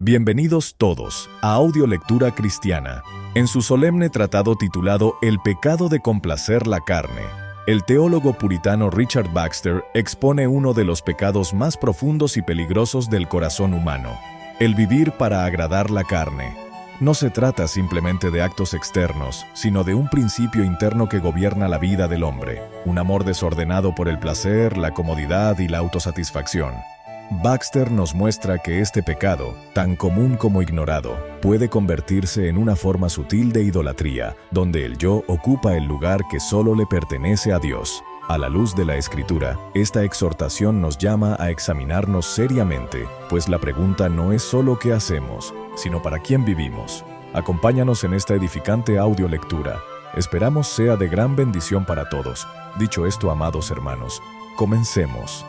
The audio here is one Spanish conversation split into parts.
Bienvenidos todos a Audiolectura Cristiana. En su solemne tratado titulado El pecado de complacer la carne, el teólogo puritano Richard Baxter expone uno de los pecados más profundos y peligrosos del corazón humano: el vivir para agradar la carne. No se trata simplemente de actos externos, sino de un principio interno que gobierna la vida del hombre, un amor desordenado por el placer, la comodidad y la autosatisfacción. Baxter nos muestra que este pecado, tan común como ignorado, puede convertirse en una forma sutil de idolatría, donde el yo ocupa el lugar que solo le pertenece a Dios. A la luz de la Escritura, esta exhortación nos llama a examinarnos seriamente, pues la pregunta no es solo qué hacemos, sino para quién vivimos. Acompáñanos en esta edificante audiolectura. Esperamos sea de gran bendición para todos. Dicho esto, amados hermanos, comencemos.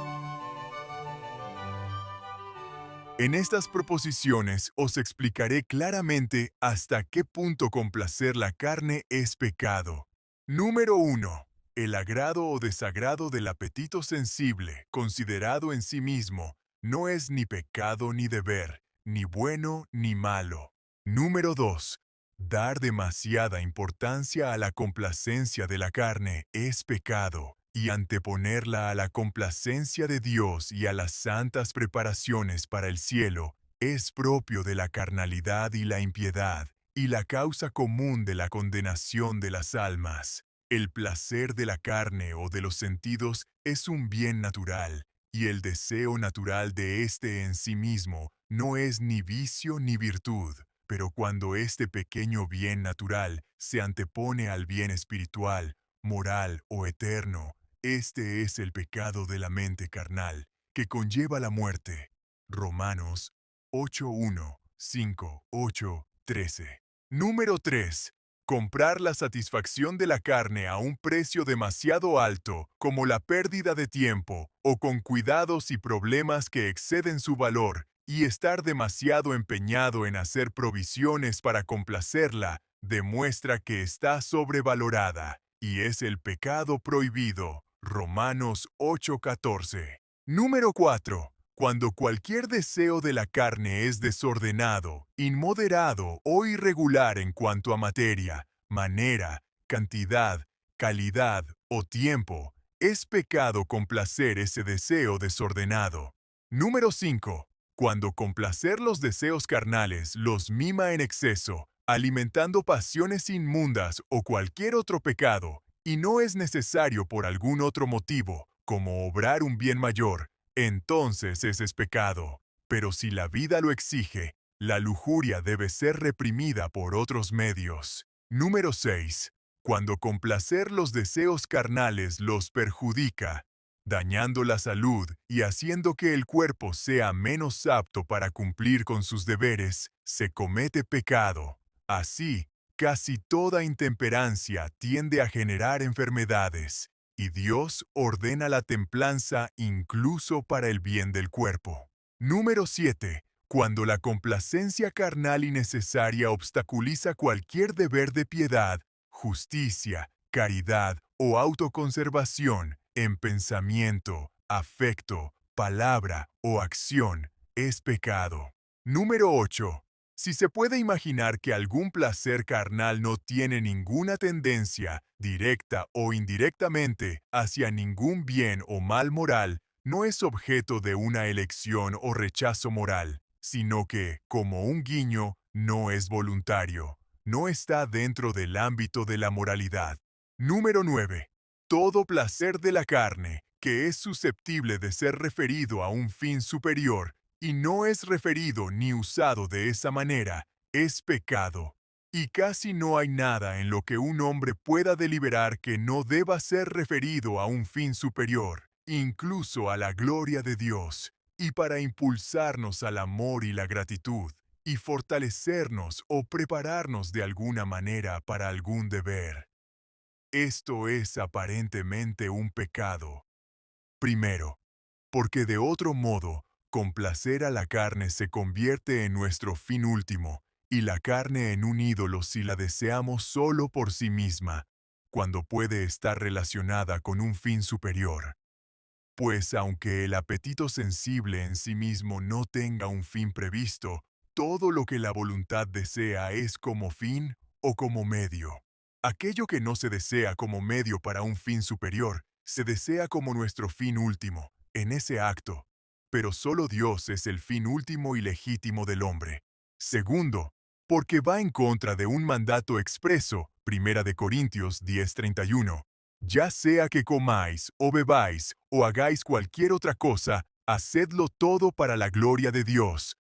En estas proposiciones os explicaré claramente hasta qué punto complacer la carne es pecado. Número 1. El agrado o desagrado del apetito sensible, considerado en sí mismo, no es ni pecado ni deber, ni bueno ni malo. Número 2. Dar demasiada importancia a la complacencia de la carne es pecado, y anteponerla a la complacencia de Dios y a las santas preparaciones para el cielo es propio de la carnalidad y la impiedad, y la causa común de la condenación de las almas. El placer de la carne o de los sentidos es un bien natural, y el deseo natural de éste en sí mismo no es ni vicio ni virtud. Pero cuando este pequeño bien natural se antepone al bien espiritual, moral o eterno, este es el pecado de la mente carnal, que conlleva la muerte. Romanos 8:1, 5, 8, 13. Número 3. Comprar la satisfacción de la carne a un precio demasiado alto, como la pérdida de tiempo, o con cuidados y problemas que exceden su valor, y estar demasiado empeñado en hacer provisiones para complacerla, demuestra que está sobrevalorada, y es el pecado prohibido. Romanos 8:14. Número 4. Cuando cualquier deseo de la carne es desordenado, inmoderado o irregular en cuanto a materia, manera, cantidad, calidad o tiempo, es pecado complacer ese deseo desordenado. Número 5. Cuando complacer los deseos carnales los mima en exceso, alimentando pasiones inmundas o cualquier otro pecado, y no es necesario por algún otro motivo, como obrar un bien mayor, entonces ese es pecado. Pero si la vida lo exige, la lujuria debe ser reprimida por otros medios. Número 6. Cuando complacer los deseos carnales los perjudica, dañando la salud y haciendo que el cuerpo sea menos apto para cumplir con sus deberes, se comete pecado. Así, casi toda intemperancia tiende a generar enfermedades, y Dios ordena la templanza incluso para el bien del cuerpo. Número 7. Cuando la complacencia carnal innecesaria obstaculiza cualquier deber de piedad, justicia, caridad o autoconservación en pensamiento, afecto, palabra o acción, es pecado. Número 8. Si se puede imaginar que algún placer carnal no tiene ninguna tendencia, directa o indirectamente, hacia ningún bien o mal moral, no es objeto de una elección o rechazo moral, sino que, como un guiño, no es voluntario, no está dentro del ámbito de la moralidad. Número 9. Todo placer de la carne, que es susceptible de ser referido a un fin superior, y no es referido ni usado de esa manera, es pecado. Y casi no hay nada en lo que un hombre pueda deliberar que no deba ser referido a un fin superior, incluso a la gloria de Dios, y para impulsarnos al amor y la gratitud, y fortalecernos o prepararnos de alguna manera para algún deber. Esto es aparentemente un pecado. Primero, porque de otro modo, complacer a la carne se convierte en nuestro fin último, y la carne en un ídolo si la deseamos solo por sí misma, cuando puede estar relacionada con un fin superior. Pues aunque el apetito sensible en sí mismo no tenga un fin previsto, todo lo que la voluntad desea es como fin o como medio. Aquello que no se desea como medio para un fin superior, se desea como nuestro fin último, en ese acto. Pero solo Dios es el fin último y legítimo del hombre. Segundo, porque va en contra de un mandato expreso, 1 Corintios 10:31. Ya sea que comáis o bebáis o hagáis cualquier otra cosa, hacedlo todo para la gloria de Dios.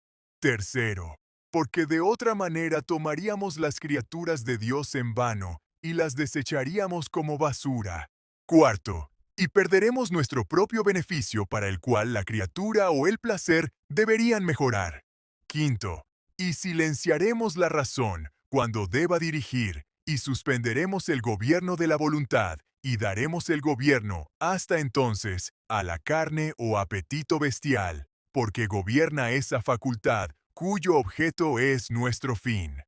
Tercero, porque de otra manera tomaríamos las criaturas de Dios en vano y las desecharíamos como basura. Cuarto, y perderemos nuestro propio beneficio para el cual la criatura o el placer deberían mejorar. Quinto, y silenciaremos la razón cuando deba dirigir, y suspenderemos el gobierno de la voluntad, y daremos el gobierno, hasta entonces, a la carne o apetito bestial, porque gobierna esa facultad cuyo objeto es nuestro fin.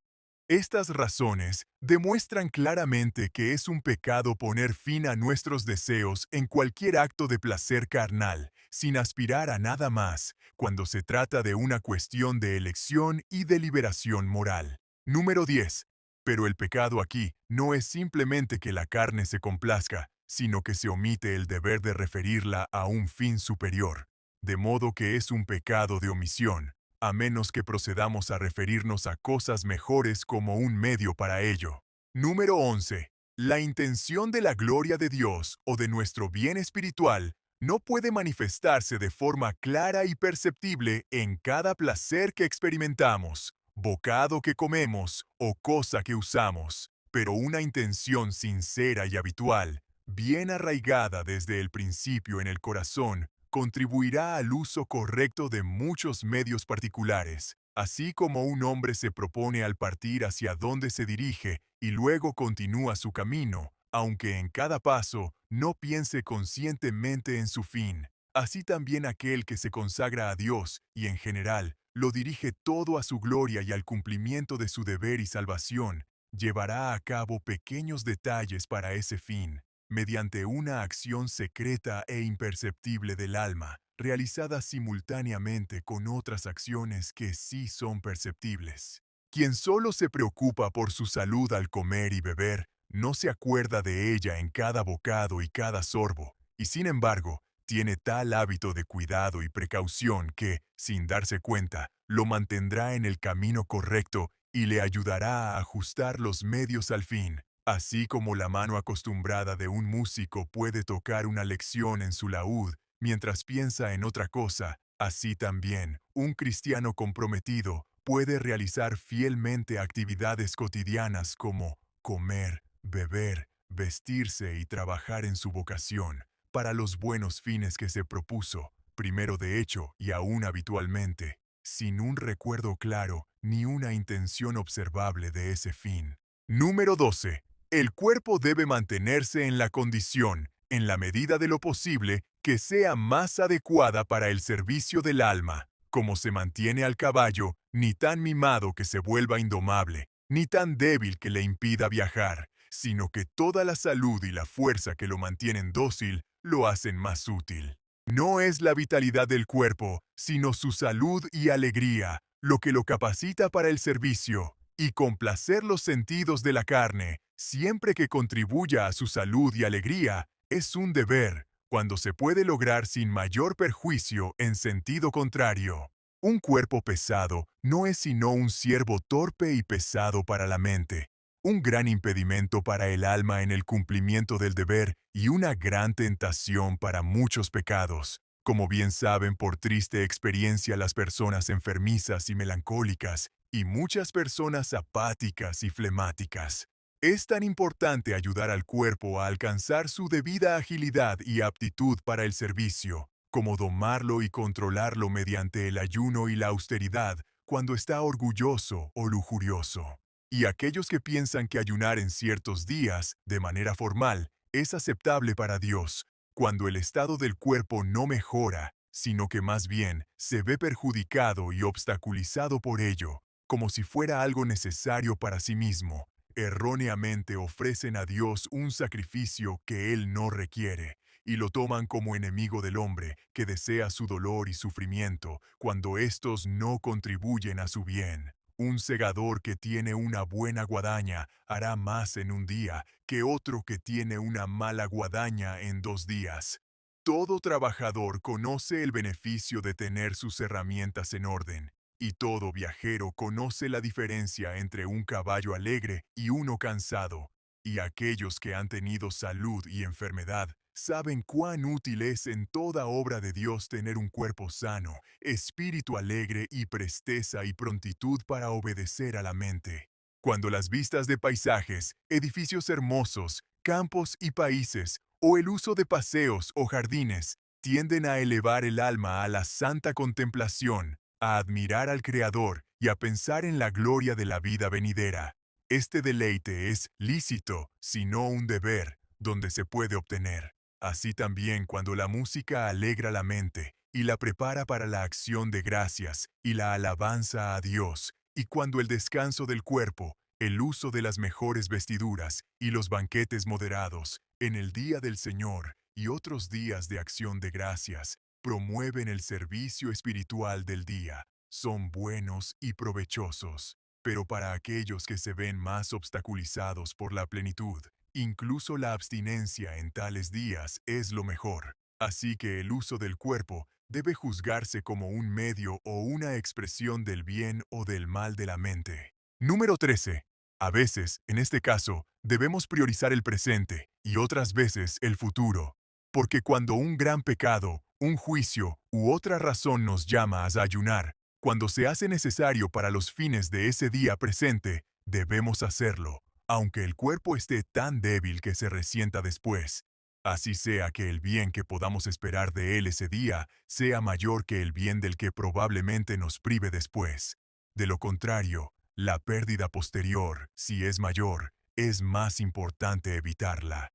Estas razones demuestran claramente que es un pecado poner fin a nuestros deseos en cualquier acto de placer carnal, sin aspirar a nada más, cuando se trata de una cuestión de elección y deliberación moral. Número 10. Pero el pecado aquí no es simplemente que la carne se complazca, sino que se omite el deber de referirla a un fin superior, de modo que es un pecado de omisión, a menos que procedamos a referirnos a cosas mejores como un medio para ello. Número 11. La intención de la gloria de Dios o de nuestro bien espiritual no puede manifestarse de forma clara y perceptible en cada placer que experimentamos, bocado que comemos o cosa que usamos, pero una intención sincera y habitual, bien arraigada desde el principio en el corazón, contribuirá al uso correcto de muchos medios particulares, así como un hombre se propone al partir hacia donde se dirige y luego continúa su camino, aunque en cada paso no piense conscientemente en su fin. Así también aquel que se consagra a Dios y en general lo dirige todo a su gloria y al cumplimiento de su deber y salvación, llevará a cabo pequeños detalles para ese fin, mediante una acción secreta e imperceptible del alma, realizada simultáneamente con otras acciones que sí son perceptibles. Quien solo se preocupa por su salud al comer y beber, no se acuerda de ella en cada bocado y cada sorbo, y sin embargo, tiene tal hábito de cuidado y precaución que, sin darse cuenta, lo mantendrá en el camino correcto y le ayudará a ajustar los medios al fin. Así como la mano acostumbrada de un músico puede tocar una lección en su laúd mientras piensa en otra cosa, así también un cristiano comprometido puede realizar fielmente actividades cotidianas como comer, beber, vestirse y trabajar en su vocación, para los buenos fines que se propuso, primero de hecho y aún habitualmente, sin un recuerdo claro ni una intención observable de ese fin. Número 12. El cuerpo debe mantenerse en la condición, en la medida de lo posible, que sea más adecuada para el servicio del alma, como se mantiene al caballo, ni tan mimado que se vuelva indomable, ni tan débil que le impida viajar, sino que toda la salud y la fuerza que lo mantienen dócil lo hacen más útil. No es la vitalidad del cuerpo, sino su salud y alegría, lo que lo capacita para el servicio, y complacer los sentidos de la carne, siempre que contribuya a su salud y alegría, es un deber, cuando se puede lograr sin mayor perjuicio en sentido contrario. Un cuerpo pesado no es sino un siervo torpe y pesado para la mente, un gran impedimento para el alma en el cumplimiento del deber y una gran tentación para muchos pecados, como bien saben por triste experiencia las personas enfermizas y melancólicas, y muchas personas apáticas y flemáticas. Es tan importante ayudar al cuerpo a alcanzar su debida agilidad y aptitud para el servicio, como domarlo y controlarlo mediante el ayuno y la austeridad cuando está orgulloso o lujurioso. Y aquellos que piensan que ayunar en ciertos días, de manera formal, es aceptable para Dios, cuando el estado del cuerpo no mejora, sino que más bien se ve perjudicado y obstaculizado por ello, como si fuera algo necesario para sí mismo, erróneamente ofrecen a Dios un sacrificio que Él no requiere, y lo toman como enemigo del hombre que desea su dolor y sufrimiento cuando éstos no contribuyen a su bien. Un segador que tiene una buena guadaña hará más en un día que otro que tiene una mala guadaña en 2 días. Todo trabajador conoce el beneficio de tener sus herramientas en orden, y todo viajero conoce la diferencia entre un caballo alegre y uno cansado, y aquellos que han tenido salud y enfermedad saben cuán útil es en toda obra de Dios tener un cuerpo sano, espíritu alegre y presteza y prontitud para obedecer a la mente. Cuando las vistas de paisajes, edificios hermosos, campos y países, o el uso de paseos o jardines, tienden a elevar el alma a la santa contemplación, a admirar al Creador y a pensar en la gloria de la vida venidera. Este deleite es lícito, sino un deber, donde se puede obtener. Así también cuando la música alegra la mente y la prepara para la acción de gracias y la alabanza a Dios, y cuando el descanso del cuerpo, el uso de las mejores vestiduras y los banquetes moderados en el día del Señor y otros días de acción de gracias promueven el servicio espiritual del día, son buenos y provechosos. Pero para aquellos que se ven más obstaculizados por la plenitud, incluso la abstinencia en tales días es lo mejor. Así que el uso del cuerpo debe juzgarse como un medio o una expresión del bien o del mal de la mente. Número 13. A veces, en este caso, debemos priorizar el presente y otras veces el futuro. Porque cuando un gran pecado, un juicio u otra razón nos llama a ayunar, cuando se hace necesario para los fines de ese día presente, debemos hacerlo, aunque el cuerpo esté tan débil que se resienta después. Así sea que el bien que podamos esperar de él ese día sea mayor que el bien del que probablemente nos prive después. De lo contrario, la pérdida posterior, si es mayor, es más importante evitarla.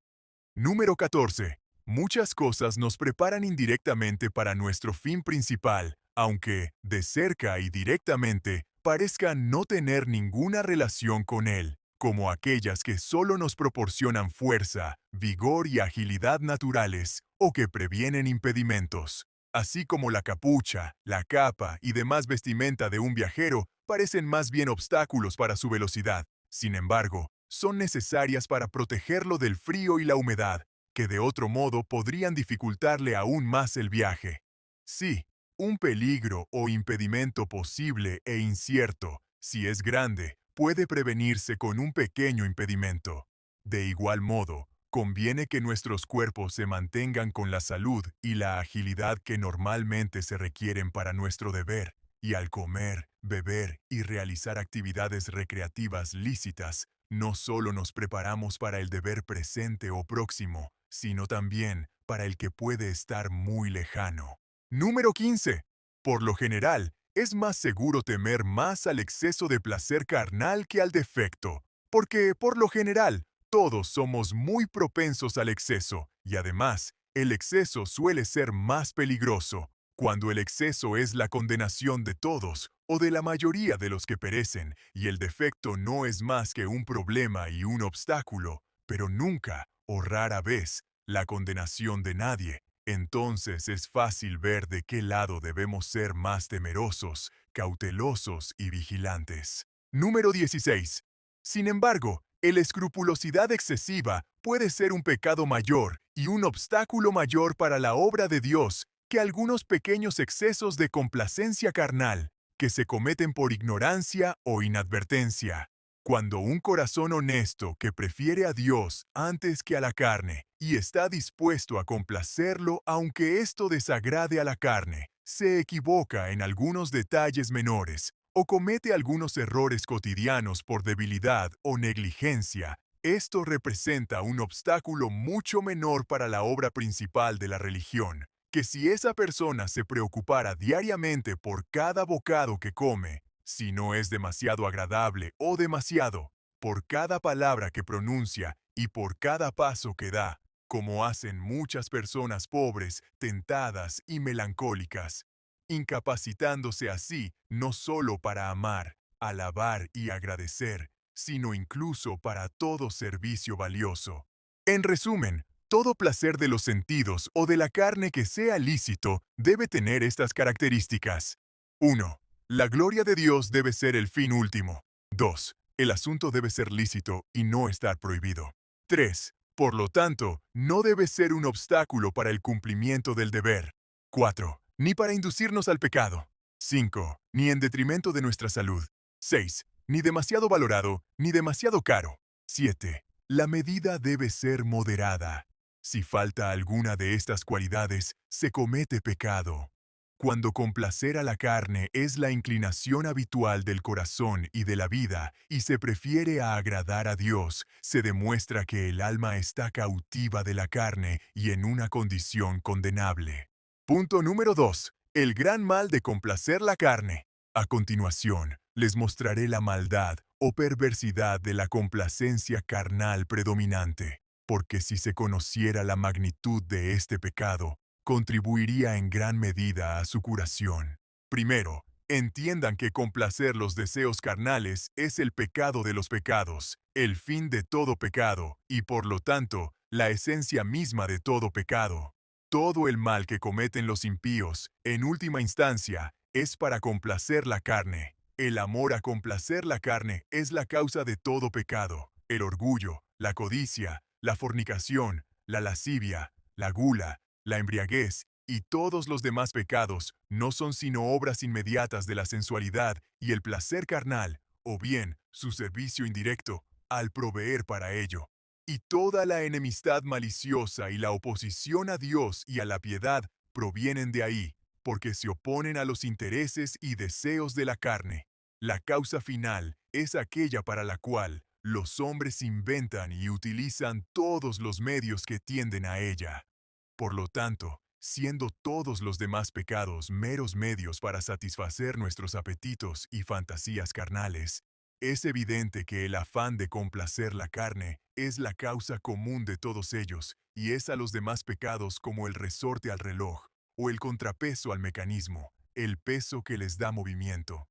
Número 14. Muchas cosas nos preparan indirectamente para nuestro fin principal, aunque, de cerca y directamente, parezcan no tener ninguna relación con él, como aquellas que solo nos proporcionan fuerza, vigor y agilidad naturales, o que previenen impedimentos. Así como la capucha, la capa y demás vestimenta de un viajero parecen más bien obstáculos para su velocidad. Sin embargo, son necesarias para protegerlo del frío y la humedad, que de otro modo podrían dificultarle aún más el viaje. Sí, un peligro o impedimento posible e incierto, si es grande, puede prevenirse con un pequeño impedimento. De igual modo, conviene que nuestros cuerpos se mantengan con la salud y la agilidad que normalmente se requieren para nuestro deber, y al comer, beber y realizar actividades recreativas lícitas, no solo nos preparamos para el deber presente o próximo, sino también para el que puede estar muy lejano. Número 15. Por lo general, es más seguro temer más al exceso de placer carnal que al defecto, porque, por lo general, todos somos muy propensos al exceso, y además, el exceso suele ser más peligroso, cuando el exceso es la condenación de todos o de la mayoría de los que perecen, y el defecto no es más que un problema y un obstáculo, pero nunca, o rara vez, la condenación de nadie. Entonces es fácil ver de qué lado debemos ser más temerosos, cautelosos y vigilantes. Número 16. Sin embargo, la escrupulosidad excesiva puede ser un pecado mayor y un obstáculo mayor para la obra de Dios que algunos pequeños excesos de complacencia carnal que se cometen por ignorancia o inadvertencia. Cuando un corazón honesto que prefiere a Dios antes que a la carne y está dispuesto a complacerlo aunque esto desagrade a la carne, se equivoca en algunos detalles menores o comete algunos errores cotidianos por debilidad o negligencia, esto representa un obstáculo mucho menor para la obra principal de la religión, que si esa persona se preocupara diariamente por cada bocado que come, si no es demasiado agradable o demasiado, por cada palabra que pronuncia y por cada paso que da, como hacen muchas personas pobres, tentadas y melancólicas, incapacitándose así no solo para amar, alabar y agradecer, sino incluso para todo servicio valioso. En resumen, Todo placer de los sentidos o de la carne que sea lícito debe tener estas características. 1. La gloria de Dios debe ser el fin último. 2. El asunto debe ser lícito y no estar prohibido. 3. Por lo tanto, no debe ser un obstáculo para el cumplimiento del deber. 4. Ni para inducirnos al pecado. 5. Ni en detrimento de nuestra salud. 6. Ni demasiado valorado, ni demasiado caro. 7. La medida debe ser moderada. Si falta alguna de estas cualidades, se comete pecado. Cuando complacer a la carne es la inclinación habitual del corazón y de la vida, y se prefiere a agradar a Dios, se demuestra que el alma está cautiva de la carne y en una condición condenable. Punto número 2. El gran mal de complacer la carne. A continuación, les mostraré la maldad o perversidad de la complacencia carnal predominante, porque si se conociera la magnitud de este pecado, contribuiría en gran medida a su curación. Primero, entiendan que complacer los deseos carnales es el pecado de los pecados, el fin de todo pecado, y por lo tanto, la esencia misma de todo pecado. Todo el mal que cometen los impíos, en última instancia, es para complacer la carne. El amor a complacer la carne es la causa de todo pecado. El orgullo, la codicia, la fornicación, la lascivia, la gula, la embriaguez y todos los demás pecados no son sino obras inmediatas de la sensualidad y el placer carnal, o bien su servicio indirecto, al proveer para ello. Y toda la enemistad maliciosa y la oposición a Dios y a la piedad provienen de ahí, porque se oponen a los intereses y deseos de la carne. La causa final es aquella para la cual los hombres inventan y utilizan todos los medios que tienden a ella. Por lo tanto, siendo todos los demás pecados meros medios para satisfacer nuestros apetitos y fantasías carnales, es evidente que el afán de complacer la carne es la causa común de todos ellos y es a los demás pecados como el resorte al reloj o el contrapeso al mecanismo, el peso que les da movimiento.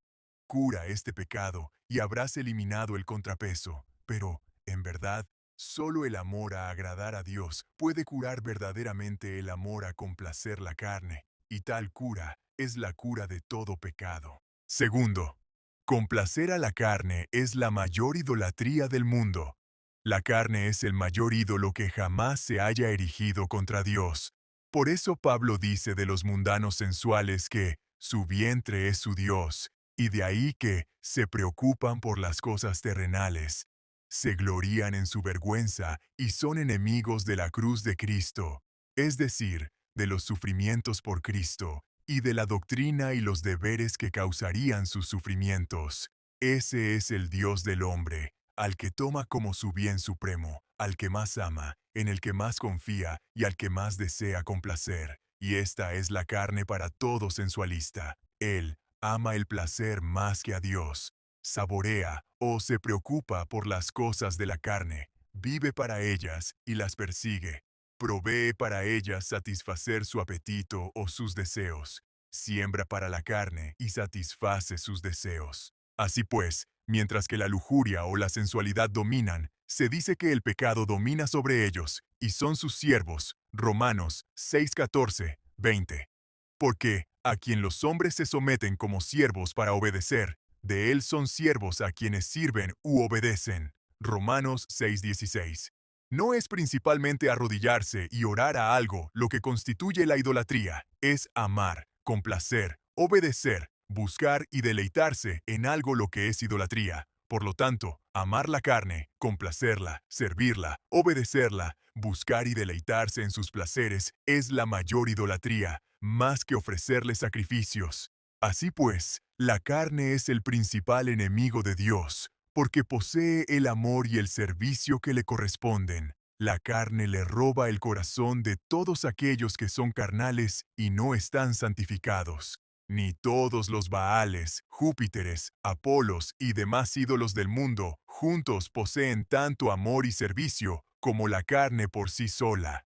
Cura este pecado y habrás eliminado el contrapeso, pero, en verdad, solo el amor a agradar a Dios puede curar verdaderamente el amor a complacer la carne, y tal cura es la cura de todo pecado. Segundo, complacer a la carne es la mayor idolatría del mundo. La carne es el mayor ídolo que jamás se haya erigido contra Dios. Por eso Pablo dice de los mundanos sensuales que su vientre es su Dios, y de ahí que se preocupan por las cosas terrenales. Se glorían en su vergüenza y son enemigos de la cruz de Cristo, es decir, de los sufrimientos por Cristo, y de la doctrina y los deberes que causarían sus sufrimientos. Ese es el Dios del hombre, al que toma como su bien supremo, al que más ama, en el que más confía y al que más desea complacer. Y esta es la carne para todo sensualista. Él ama el placer más que a Dios. Saborea o se preocupa por las cosas de la carne, vive para ellas y las persigue. Provee para ellas satisfacer su apetito o sus deseos. Siembra para la carne y satisface sus deseos. Así pues, mientras que la lujuria o la sensualidad dominan, se dice que el pecado domina sobre ellos y son sus siervos. Romanos 6:14, 20. Porque a quien los hombres se someten como siervos para obedecer, de él son siervos a quienes sirven u obedecen. Romanos 6:16. No es principalmente arrodillarse y orar a algo lo que constituye la idolatría, es amar, complacer, obedecer, buscar y deleitarse en algo lo que es idolatría. Por lo tanto, amar la carne, complacerla, servirla, obedecerla, buscar y deleitarse en sus placeres es la mayor idolatría, más que ofrecerle sacrificios. Así pues, la carne es el principal enemigo de Dios, porque posee el amor y el servicio que le corresponden. La carne le roba el corazón de todos aquellos que son carnales y no están santificados. Ni todos los Baales, Júpiteres, Apolos y demás ídolos del mundo juntos poseen tanto amor y servicio como la carne por sí sola.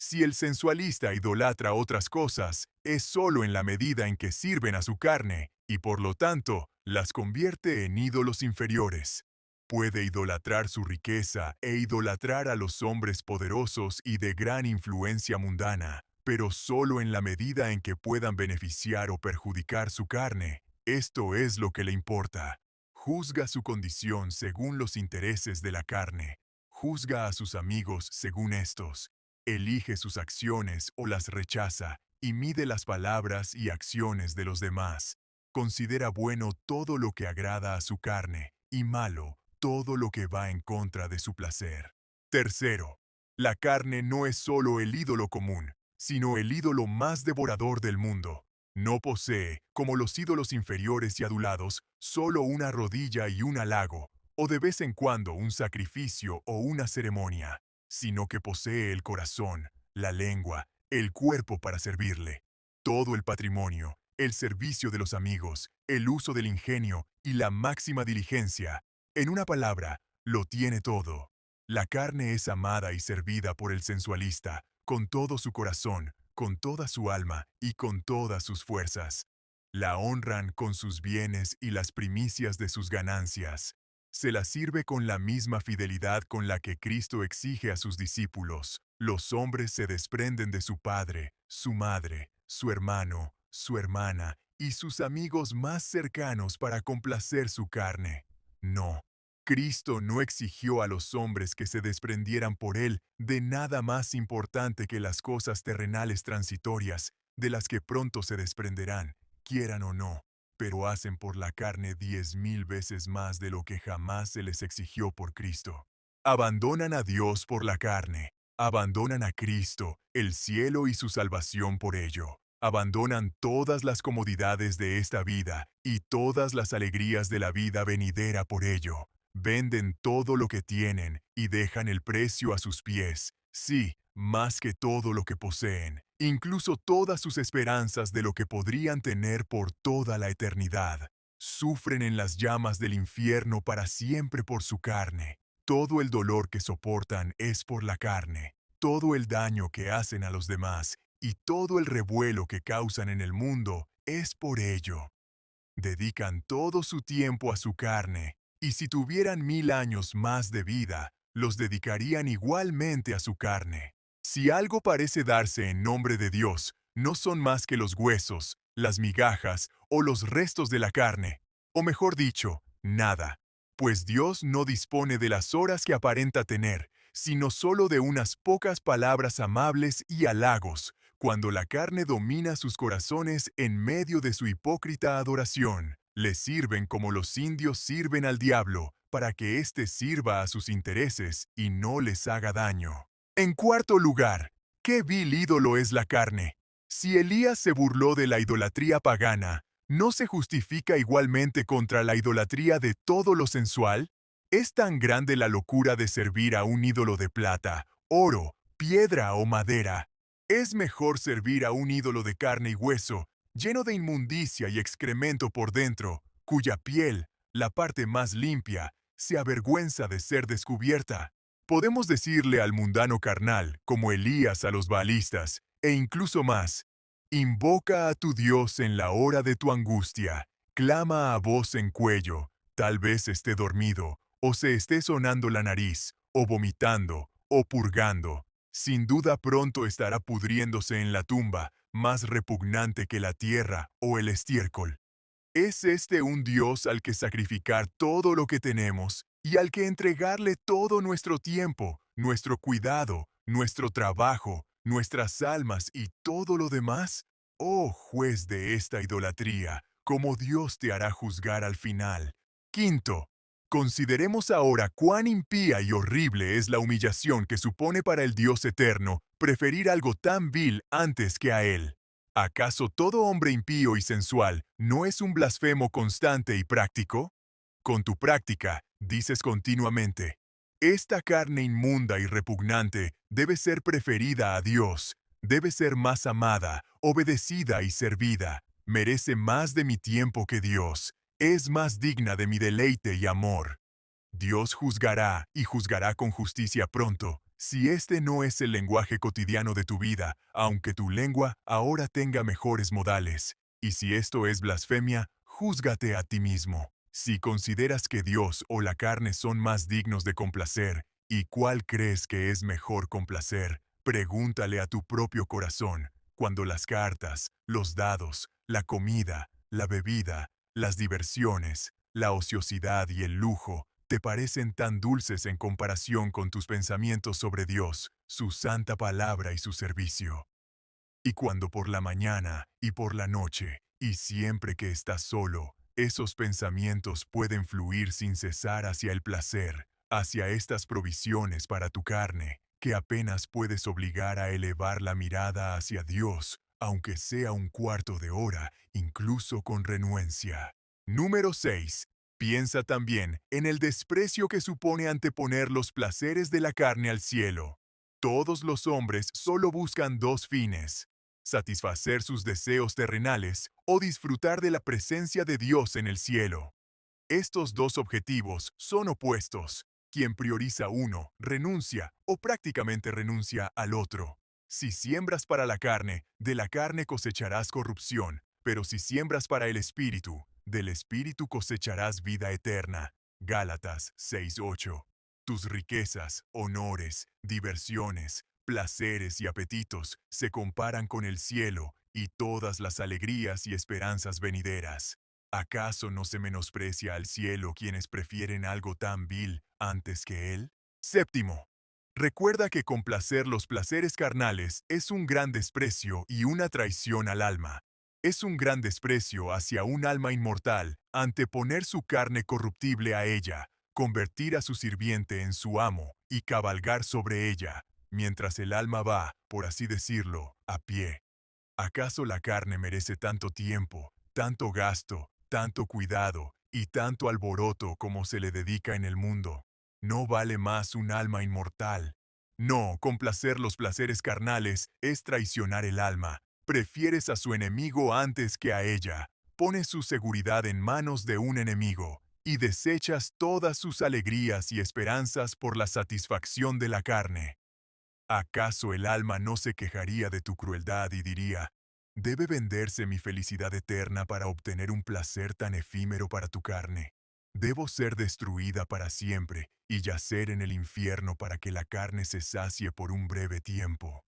Si el sensualista idolatra otras cosas, es solo en la medida en que sirven a su carne, y por lo tanto, las convierte en ídolos inferiores. puede idolatrar su riqueza e idolatrar a los hombres poderosos y de gran influencia mundana, pero solo en la medida en que puedan beneficiar o perjudicar su carne. Esto es lo que le importa. Juzga su condición según los intereses de la carne. Juzga a sus amigos según estos. Elige sus acciones o las rechaza y mide las palabras y acciones de los demás. Considera bueno todo lo que agrada a su carne y malo todo lo que va en contra de su placer. Tercero, la carne no es solo el ídolo común, sino el ídolo más devorador del mundo. No posee, como los ídolos inferiores y adulados, solo una rodilla y un halago, o de vez en cuando un sacrificio o una ceremonia, sino que posee el corazón, la lengua, el cuerpo para servirle, todo el patrimonio, el servicio de los amigos, el uso del ingenio y la máxima diligencia. En una palabra, lo tiene todo. La carne es amada y servida por el sensualista, con todo su corazón, con toda su alma y con todas sus fuerzas. La honran con sus bienes y las primicias de sus ganancias. Se la sirve con la misma fidelidad con la que Cristo exige a sus discípulos. Los hombres se desprenden de su padre, su madre, su hermano, su hermana y sus amigos más cercanos para complacer su carne. No, Cristo no exigió a los hombres que se desprendieran por Él de nada más importante que las cosas terrenales transitorias, de las que pronto se desprenderán, quieran o no, pero hacen por la carne 10,000 veces más de lo que jamás se les exigió por Cristo. Abandonan a Dios por la carne, abandonan a Cristo, el cielo y su salvación por ello. Abandonan todas las comodidades de esta vida y todas las alegrías de la vida venidera por ello. Venden todo lo que tienen y dejan el precio a sus pies. Sí, más que todo lo que poseen, incluso todas sus esperanzas de lo que podrían tener por toda la eternidad. Sufren en las llamas del infierno para siempre por su carne. Todo el dolor que soportan es por la carne. Todo el daño que hacen a los demás y todo el revuelo que causan en el mundo es por ello. Dedican todo su tiempo a su carne, y si tuvieran 1000 años más de vida, los dedicarían igualmente a su carne. Si algo parece darse en nombre de Dios, no son más que los huesos, las migajas o los restos de la carne, o mejor dicho, nada, pues Dios no dispone de las horas que aparenta tener, sino solo de unas pocas palabras amables y halagos, cuando la carne domina sus corazones en medio de su hipócrita adoración. Les sirven como los indios sirven al diablo, para que éste sirva a sus intereses y no les haga daño. En cuarto lugar, ¿qué vil ídolo es la carne? Si Elías se burló de la idolatría pagana, ¿no se justifica igualmente contra la idolatría de todo lo sensual? ¿Es tan grande la locura de servir a un ídolo de plata, oro, piedra o madera? Es mejor servir a un ídolo de carne y hueso, lleno de inmundicia y excremento por dentro, cuya piel, la parte más limpia, se avergüenza de ser descubierta. Podemos decirle al mundano carnal, como Elías a los baalistas, e incluso más: invoca a tu Dios en la hora de tu angustia, clama a voz en cuello, tal vez esté dormido, o se esté sonando la nariz, o vomitando, o purgando. Sin duda pronto estará pudriéndose en la tumba, más repugnante que la tierra o el estiércol. ¿Es este un Dios al que sacrificar todo lo que tenemos y al que entregarle todo nuestro tiempo, nuestro cuidado, nuestro trabajo, nuestras almas y todo lo demás? Oh juez de esta idolatría, como Dios te hará juzgar al final. Quinto, consideremos ahora cuán impía y horrible es la humillación que supone para el Dios eterno preferir algo tan vil antes que a Él. ¿Acaso todo hombre impío y sensual no es un blasfemo constante y práctico? Con tu práctica, dices continuamente: esta carne inmunda y repugnante debe ser preferida a Dios, debe ser más amada, obedecida y servida, merece más de mi tiempo que Dios, es más digna de mi deleite y amor. Dios juzgará y juzgará con justicia pronto, si este no es el lenguaje cotidiano de tu vida, aunque tu lengua ahora tenga mejores modales. Y si esto es blasfemia, júzgate a ti mismo. Si consideras que Dios o la carne son más dignos de complacer, ¿y cuál crees que es mejor complacer? Pregúntale a tu propio corazón, cuando las cartas, los dados, la comida, la bebida, las diversiones, la ociosidad y el lujo te parecen tan dulces en comparación con tus pensamientos sobre Dios, su santa palabra y su servicio. Y cuando por la mañana y por la noche, y siempre que estás solo, esos pensamientos pueden fluir sin cesar hacia el placer, hacia estas provisiones para tu carne, que apenas puedes obligar a elevar la mirada hacia Dios, aunque sea un cuarto de hora, incluso con renuencia. Número 6. Piensa también en el desprecio que supone anteponer los placeres de la carne al cielo. Todos los hombres solo buscan dos fines: satisfacer sus deseos terrenales o disfrutar de la presencia de Dios en el cielo. Estos dos objetivos son opuestos. Quien prioriza uno, renuncia o prácticamente renuncia al otro. Si siembras para la carne, de la carne cosecharás corrupción, pero si siembras para el Espíritu, del Espíritu cosecharás vida eterna. Gálatas 6:8. Tus riquezas, honores, diversiones, placeres y apetitos se comparan con el cielo y todas las alegrías y esperanzas venideras. ¿Acaso no se menosprecia al cielo quienes prefieren algo tan vil antes que él? Séptimo, recuerda que complacer los placeres carnales es un gran desprecio y una traición al alma. Es un gran desprecio hacia un alma inmortal anteponer su carne corruptible a ella, convertir a su sirviente en su amo y cabalgar sobre ella, mientras el alma va, por así decirlo, a pie. ¿Acaso la carne merece tanto tiempo, tanto gasto, tanto cuidado y tanto alboroto como se le dedica en el mundo? ¿No vale más un alma inmortal? No, complacer los placeres carnales es traicionar el alma. Prefieres a su enemigo antes que a ella. Pones su seguridad en manos de un enemigo y desechas todas sus alegrías y esperanzas por la satisfacción de la carne. ¿Acaso el alma no se quejaría de tu crueldad y diría: ¿debe venderse mi felicidad eterna para obtener un placer tan efímero para tu carne? ¿Debo ser destruida para siempre y yacer en el infierno para que la carne se sacie por un breve tiempo?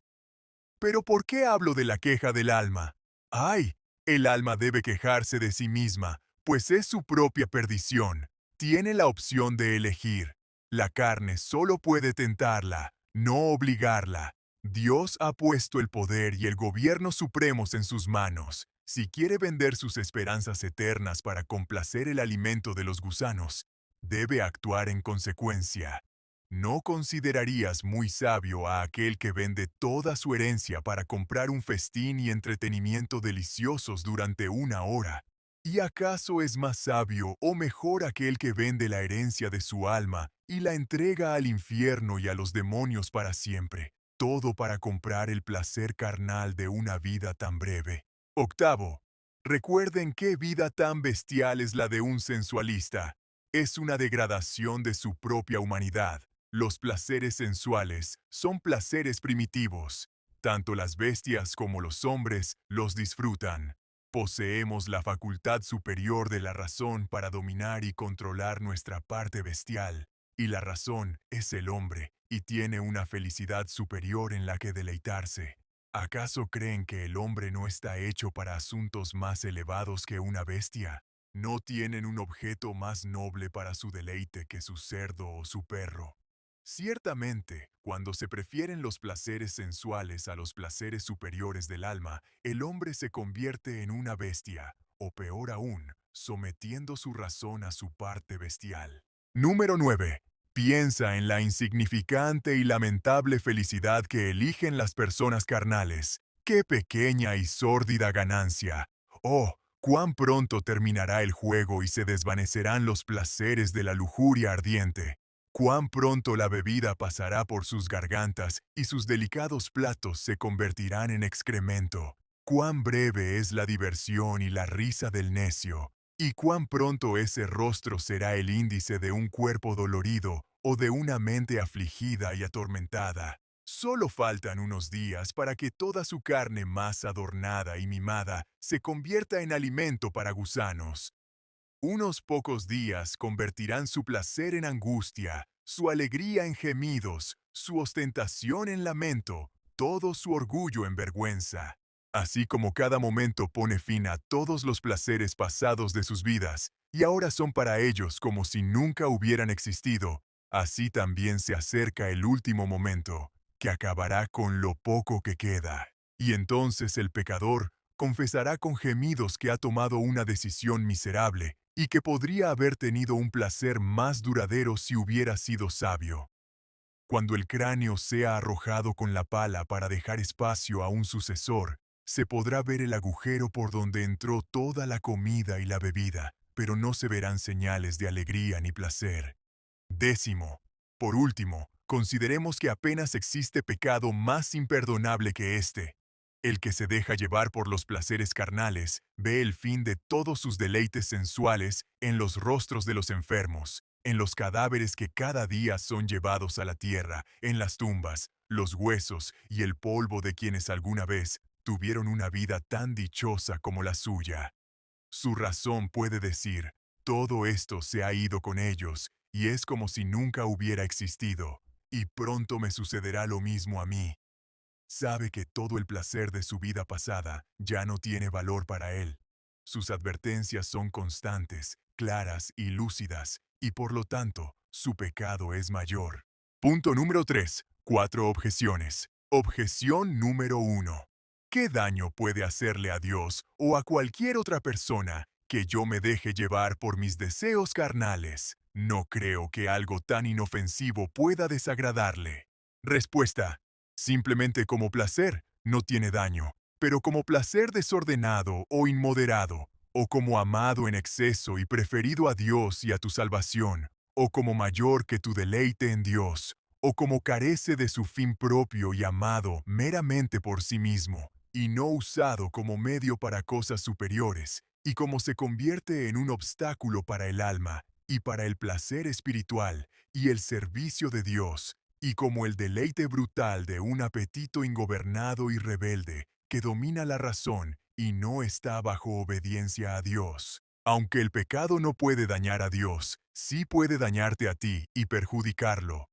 Pero ¿por qué hablo de la queja del alma? ¡Ay! El alma debe quejarse de sí misma, pues es su propia perdición. Tiene la opción de elegir. La carne solo puede tentarla, no obligarla. Dios ha puesto el poder y el gobierno supremos en sus manos. Si quiere vender sus esperanzas eternas para complacer el alimento de los gusanos, debe actuar en consecuencia. ¿No considerarías muy sabio a aquel que vende toda su herencia para comprar un festín y entretenimiento deliciosos durante una hora? ¿Y acaso es más sabio o mejor aquel que vende la herencia de su alma y la entrega al infierno y a los demonios para siempre, todo para comprar el placer carnal de una vida tan breve? Octavo, recuerden qué vida tan bestial es la de un sensualista. Es una degradación de su propia humanidad. Los placeres sensuales son placeres primitivos. Tanto las bestias como los hombres los disfrutan. Poseemos la facultad superior de la razón para dominar y controlar nuestra parte bestial, y la razón es el hombre, y tiene una felicidad superior en la que deleitarse. ¿Acaso creen que el hombre no está hecho para asuntos más elevados que una bestia? ¿No tienen un objeto más noble para su deleite que su cerdo o su perro? Ciertamente, cuando se prefieren los placeres sensuales a los placeres superiores del alma, el hombre se convierte en una bestia, o peor aún, sometiendo su razón a su parte bestial. Número 9. Piensa en la insignificante y lamentable felicidad que eligen las personas carnales. ¡Qué pequeña y sórdida ganancia! ¡Oh! Cuán pronto terminará el juego y se desvanecerán los placeres de la lujuria ardiente. Cuán pronto la bebida pasará por sus gargantas y sus delicados platos se convertirán en excremento. Cuán breve es la diversión y la risa del necio, y cuán pronto ese rostro será el índice de un cuerpo dolorido o de una mente afligida y atormentada. Solo faltan unos días para que toda su carne más adornada y mimada se convierta en alimento para gusanos. Unos pocos días convertirán su placer en angustia, su alegría en gemidos, su ostentación en lamento, todo su orgullo en vergüenza. Así como cada momento pone fin a todos los placeres pasados de sus vidas, y ahora son para ellos como si nunca hubieran existido, así también se acerca el último momento, que acabará con lo poco que queda. Y entonces el pecador confesará con gemidos que ha tomado una decisión miserable y que podría haber tenido un placer más duradero si hubiera sido sabio. Cuando el cráneo sea arrojado con la pala para dejar espacio a un sucesor, se podrá ver el agujero por donde entró toda la comida y la bebida, pero no se verán señales de alegría ni placer. Décimo. Por último, consideremos que apenas existe pecado más imperdonable que este. El que se deja llevar por los placeres carnales ve el fin de todos sus deleites sensuales en los rostros de los enfermos, en los cadáveres que cada día son llevados a la tierra, en las tumbas, los huesos y el polvo de quienes alguna vez tuvieron una vida tan dichosa como la suya. Su razón puede decir, todo esto se ha ido con ellos, y es como si nunca hubiera existido, y pronto me sucederá lo mismo a mí. Sabe que todo el placer de su vida pasada ya no tiene valor para él. Sus advertencias son constantes, claras y lúcidas, y por lo tanto, su pecado es mayor. Punto número 3. 4 objeciones. Objeción número 1. ¿Qué daño puede hacerle a Dios o a cualquier otra persona que yo me deje llevar por mis deseos carnales? No creo que algo tan inofensivo pueda desagradarle. Respuesta. Simplemente como placer, no tiene daño, pero como placer desordenado o inmoderado, o como amado en exceso y preferido a Dios y a tu salvación, o como mayor que tu deleite en Dios, o como carece de su fin propio y amado meramente por sí mismo, y no usado como medio para cosas superiores, y como se convierte en un obstáculo para el alma, y para el placer espiritual, y el servicio de Dios, y como el deleite brutal de un apetito ingobernado y rebelde que domina la razón y no está bajo obediencia a Dios. Aunque el pecado no puede dañar a Dios, sí puede dañarte a ti y perjudicarlo.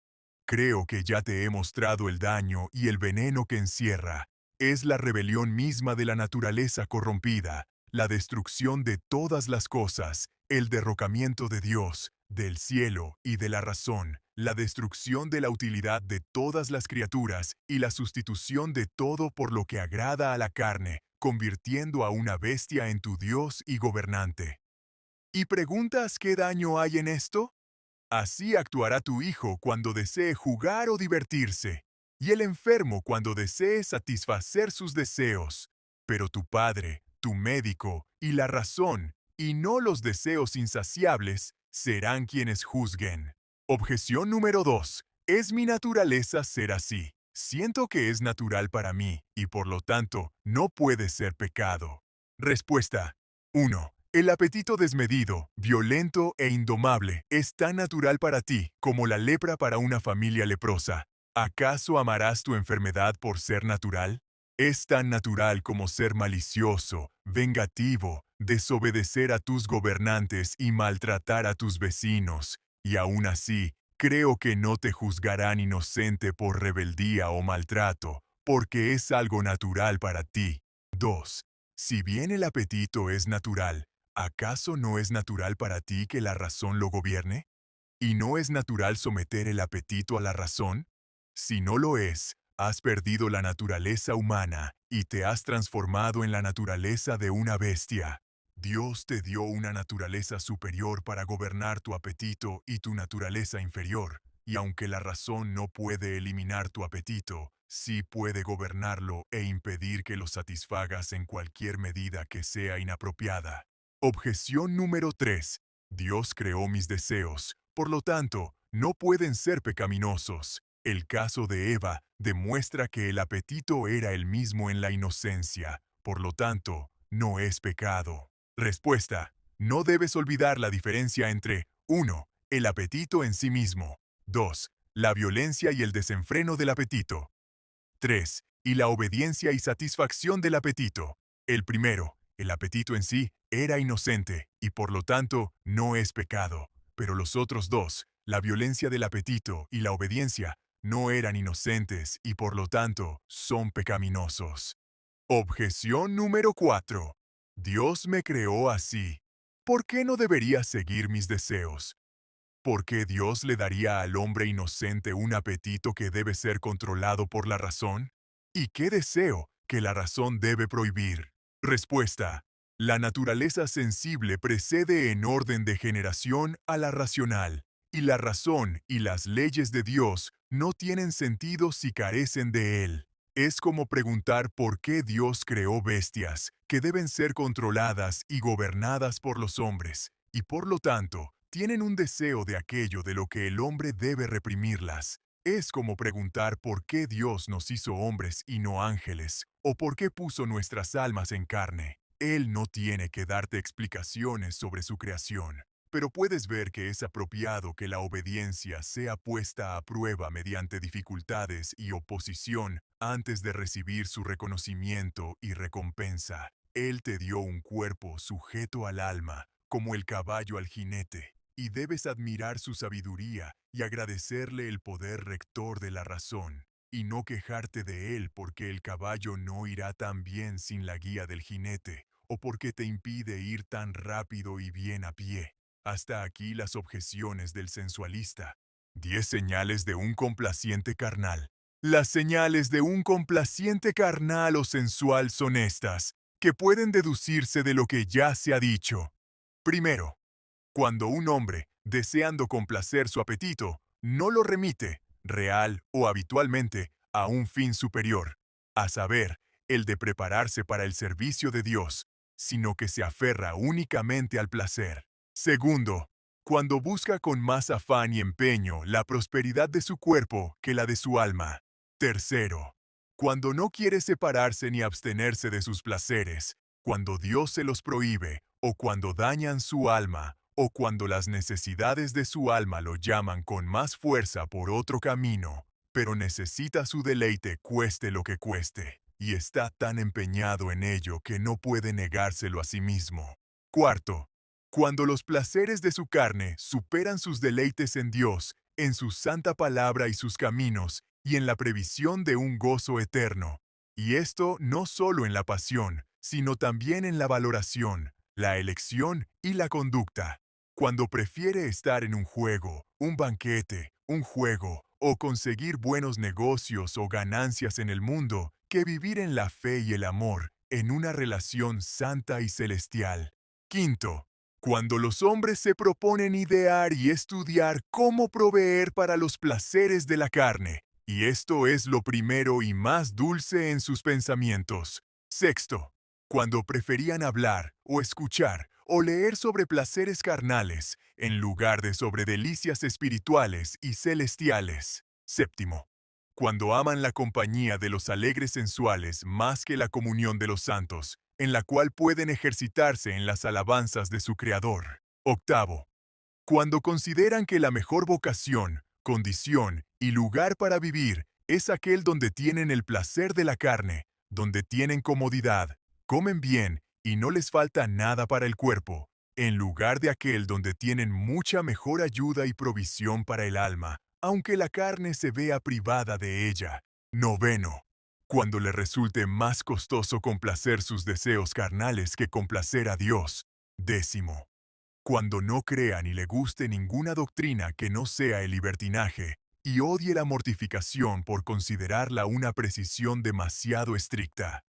Creo que ya te he mostrado el daño y el veneno que encierra. Es la rebelión misma de la naturaleza corrompida, la destrucción de todas las cosas, el derrocamiento de Dios, del cielo y de la razón, la destrucción de la utilidad de todas las criaturas y la sustitución de todo por lo que agrada a la carne, convirtiendo a una bestia en tu Dios y gobernante. ¿Y preguntas qué daño hay en esto? Así actuará tu hijo cuando desee jugar o divertirse, y el enfermo cuando desee satisfacer sus deseos. Pero tu padre, tu médico y la razón, y no los deseos insaciables, serán quienes juzguen. Objeción número 2. Es mi naturaleza ser así. Siento que es natural para mí, y por lo tanto, no puede ser pecado. Respuesta. 1. El apetito desmedido, violento e indomable es tan natural para ti como la lepra para una familia leprosa. ¿Acaso amarás tu enfermedad por ser natural? Es tan natural como ser malicioso, vengativo, desobedecer a tus gobernantes y maltratar a tus vecinos. Y aún así, creo que no te juzgarán inocente por rebeldía o maltrato, porque es algo natural para ti. 2. Si bien el apetito es natural, ¿acaso no es natural para ti que la razón lo gobierne? ¿Y no es natural someter el apetito a la razón? Si no lo es, has perdido la naturaleza humana y te has transformado en la naturaleza de una bestia. Dios te dio una naturaleza superior para gobernar tu apetito y tu naturaleza inferior, y aunque la razón no puede eliminar tu apetito, sí puede gobernarlo e impedir que lo satisfagas en cualquier medida que sea inapropiada. Objeción número 3. Dios creó mis deseos, por lo tanto, no pueden ser pecaminosos. El caso de Eva demuestra que el apetito era el mismo en la inocencia, por lo tanto, no es pecado. Respuesta. No debes olvidar la diferencia entre 1. El apetito en sí mismo. 2. La violencia y el desenfreno del apetito. 3. Y la obediencia y satisfacción del apetito. El primero, El apetito en sí era inocente y por lo tanto no es pecado, pero los otros dos, la violencia del apetito y la obediencia, no eran inocentes y por lo tanto son pecaminosos. Objeción número 4. Dios me creó así. ¿Por qué no debería seguir mis deseos? ¿Por qué Dios le daría al hombre inocente un apetito que debe ser controlado por la razón? ¿Y qué deseo que la razón debe prohibir? Respuesta. La naturaleza sensible precede en orden de generación a la racional, y la razón y las leyes de Dios no tienen sentido si carecen de él. Es como preguntar por qué Dios creó bestias, que deben ser controladas y gobernadas por los hombres, y por lo tanto, tienen un deseo de aquello de lo que el hombre debe reprimirlas. Es como preguntar por qué Dios nos hizo hombres y no ángeles, o por qué puso nuestras almas en carne. Él no tiene que darte explicaciones sobre su creación, pero puedes ver que es apropiado que la obediencia sea puesta a prueba mediante dificultades y oposición antes de recibir su reconocimiento y recompensa. Él te dio un cuerpo sujeto al alma, como el caballo al jinete, y debes admirar su sabiduría y agradecerle el poder rector de la razón, y no quejarte de él porque el caballo no irá tan bien sin la guía del jinete, o porque te impide ir tan rápido y bien a pie. Hasta aquí las objeciones del sensualista. 10 señales de un complaciente carnal. Las señales de un complaciente carnal o sensual son estas, que pueden deducirse de lo que ya se ha dicho. Primero, cuando un hombre, deseando complacer su apetito, no lo remite, real o habitualmente, a un fin superior, a saber, el de prepararse para el servicio de Dios, sino que se aferra únicamente al placer. Segundo, cuando busca con más afán y empeño la prosperidad de su cuerpo que la de su alma. Tercero, cuando no quiere separarse ni abstenerse de sus placeres, cuando Dios se los prohíbe, o cuando dañan su alma, o cuando las necesidades de su alma lo llaman con más fuerza por otro camino, pero necesita su deleite cueste lo que cueste, y está tan empeñado en ello que no puede negárselo a sí mismo. Cuarto, cuando los placeres de su carne superan sus deleites en Dios, en su santa palabra y sus caminos, y en la previsión de un gozo eterno. Y esto no solo en la pasión, sino también en la valoración, la elección y la conducta. Cuando prefiere estar en un juego, un banquete, un juego, o conseguir buenos negocios o ganancias en el mundo, que vivir en la fe y el amor, en una relación santa y celestial. Quinto, cuando los hombres se proponen idear y estudiar cómo proveer para los placeres de la carne, y esto es lo primero y más dulce en sus pensamientos. Sexto, cuando preferían hablar, o escuchar, o leer sobre placeres carnales, en lugar de sobre delicias espirituales y celestiales. Séptimo, cuando aman la compañía de los alegres sensuales más que la comunión de los santos, en la cual pueden ejercitarse en las alabanzas de su Creador. Octavo, cuando consideran que la mejor vocación, condición y lugar para vivir es aquel donde tienen el placer de la carne, donde tienen comodidad, comen bien y no les falta nada para el cuerpo, en lugar de aquel donde tienen mucha mejor ayuda y provisión para el alma, aunque la carne se vea privada de ella. Noveno, cuando le resulte más costoso complacer sus deseos carnales que complacer a Dios. Décimo, cuando no crea ni le guste ninguna doctrina que no sea el libertinaje, y odie la mortificación por considerarla una precisión demasiado estricta.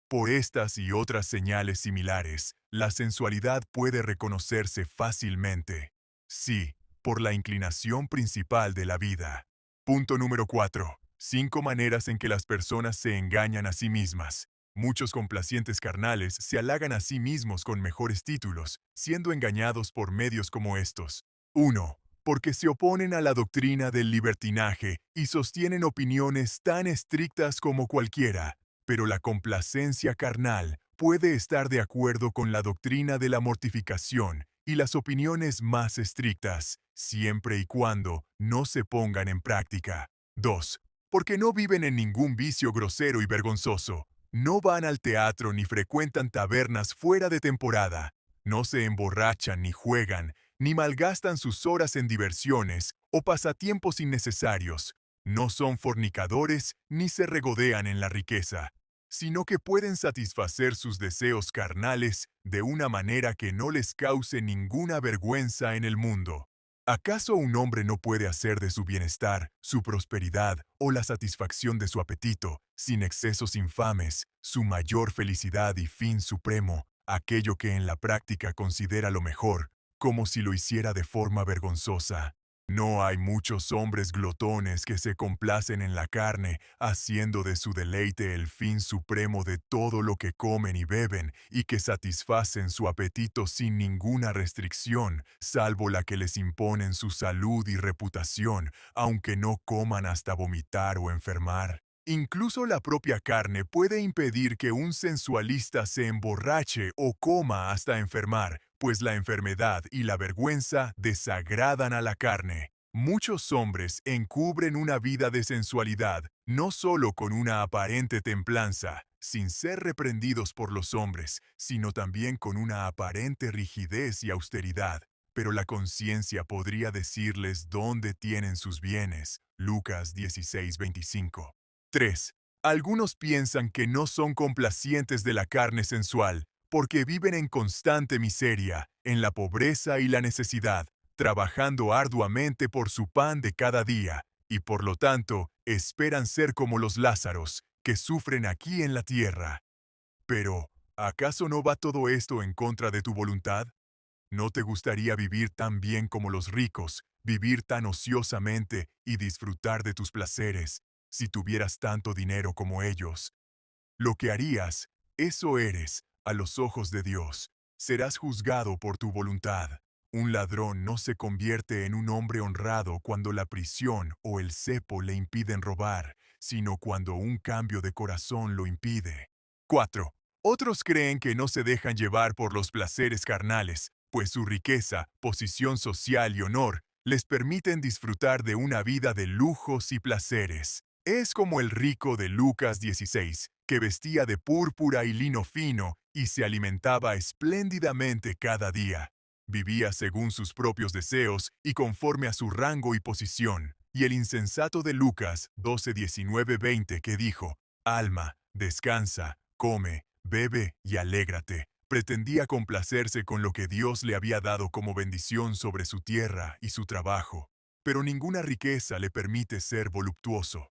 Por estas y otras señales similares, la sensualidad puede reconocerse fácilmente. Sí, por la inclinación principal de la vida. Punto número 4. 5 maneras en que las personas se engañan a sí mismas. Muchos complacientes carnales se halagan a sí mismos con mejores títulos, siendo engañados por medios como estos. 1. Porque se oponen a la doctrina del libertinaje y sostienen opiniones tan estrictas como cualquiera. Pero la complacencia carnal puede estar de acuerdo con la doctrina de la mortificación y las opiniones más estrictas, siempre y cuando no se pongan en práctica. 2. Porque no viven en ningún vicio grosero y vergonzoso. No van al teatro ni frecuentan tabernas fuera de temporada. No se emborrachan ni juegan, ni malgastan sus horas en diversiones o pasatiempos innecesarios. No son fornicadores ni se regodean en la riqueza, sino que pueden satisfacer sus deseos carnales de una manera que no les cause ninguna vergüenza en el mundo. ¿Acaso un hombre no puede hacer de su bienestar, su prosperidad o la satisfacción de su apetito, sin excesos infames, su mayor felicidad y fin supremo, aquello que en la práctica considera lo mejor, como si lo hiciera de forma vergonzosa? No hay muchos hombres glotones que se complacen en la carne, haciendo de su deleite el fin supremo de todo lo que comen y beben, y que satisfacen su apetito sin ninguna restricción, salvo la que les imponen su salud y reputación, aunque no coman hasta vomitar o enfermar. Incluso la propia carne puede impedir que un sensualista se emborrache o coma hasta enfermar, pues la enfermedad y la vergüenza desagradan a la carne. Muchos hombres encubren una vida de sensualidad, no solo con una aparente templanza, sin ser reprendidos por los hombres, sino también con una aparente rigidez y austeridad. Pero la conciencia podría decirles dónde tienen sus bienes. Lucas 16:25. 3. Algunos piensan que no son complacientes de la carne sensual, porque viven en constante miseria, en la pobreza y la necesidad, trabajando arduamente por su pan de cada día, y por lo tanto esperan ser como los Lázaros, que sufren aquí en la tierra. Pero, ¿acaso no va todo esto en contra de tu voluntad? ¿No te gustaría vivir tan bien como los ricos, vivir tan ociosamente y disfrutar de tus placeres, si tuvieras tanto dinero como ellos? Lo que harías, eso eres, a los ojos de Dios. Serás juzgado por tu voluntad. Un ladrón no se convierte en un hombre honrado cuando la prisión o el cepo le impiden robar, sino cuando un cambio de corazón lo impide. 4. Otros creen que no se dejan llevar por los placeres carnales, pues su riqueza, posición social y honor les permiten disfrutar de una vida de lujos y placeres. Es como el rico de Lucas 16, que vestía de púrpura y lino fino y se alimentaba espléndidamente cada día. Vivía según sus propios deseos y conforme a su rango y posición. Y el insensato de Lucas 12, 19, 20 que dijo, Alma, descansa, come, bebe y alégrate. Pretendía complacerse con lo que Dios le había dado como bendición sobre su tierra y su trabajo. Pero ninguna riqueza le permite ser voluptuoso.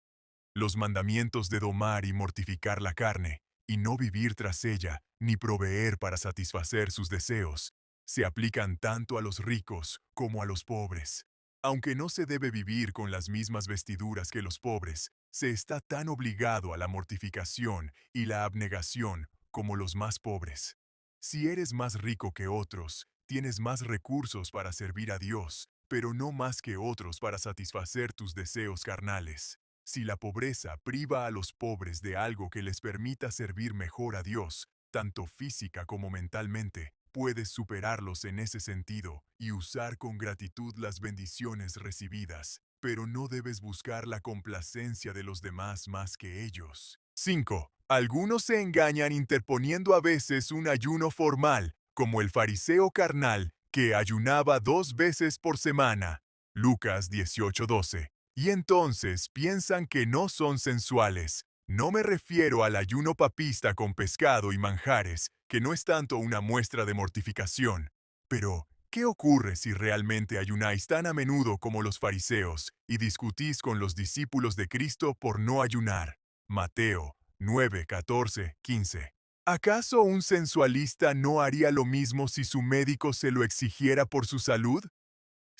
Los mandamientos de domar y mortificar la carne, y no vivir tras ella, ni proveer para satisfacer sus deseos, se aplican tanto a los ricos como a los pobres. Aunque no se debe vivir con las mismas vestiduras que los pobres, se está tan obligado a la mortificación y la abnegación como los más pobres. Si eres más rico que otros, tienes más recursos para servir a Dios, pero no más que otros para satisfacer tus deseos carnales. Si la pobreza priva a los pobres de algo que les permita servir mejor a Dios, tanto física como mentalmente, puedes superarlos en ese sentido y usar con gratitud las bendiciones recibidas, pero no debes buscar la complacencia de los demás más que ellos. 5. Algunos se engañan interponiendo a veces un ayuno formal, como el fariseo carnal, que ayunaba 2 veces por semana. Lucas 18:12. Y entonces piensan que no son sensuales. No me refiero al ayuno papista con pescado y manjares, que no es tanto una muestra de mortificación. Pero, ¿qué ocurre si realmente ayunáis tan a menudo como los fariseos y discutís con los discípulos de Cristo por no ayunar? Mateo 9, 14, 15. ¿Acaso un sensualista no haría lo mismo si su médico se lo exigiera por su salud?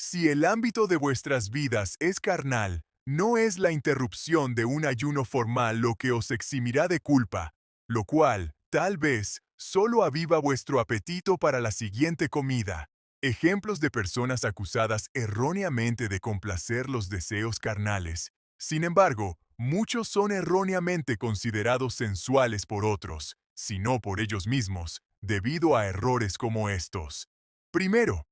Si el ámbito de vuestras vidas es carnal, no es la interrupción de un ayuno formal lo que os eximirá de culpa, lo cual, tal vez, solo aviva vuestro apetito para la siguiente comida. Ejemplos de personas acusadas erróneamente de complacer los deseos carnales. Sin embargo, muchos son erróneamente considerados sensuales por otros, si no por ellos mismos, debido a errores como estos. Primero,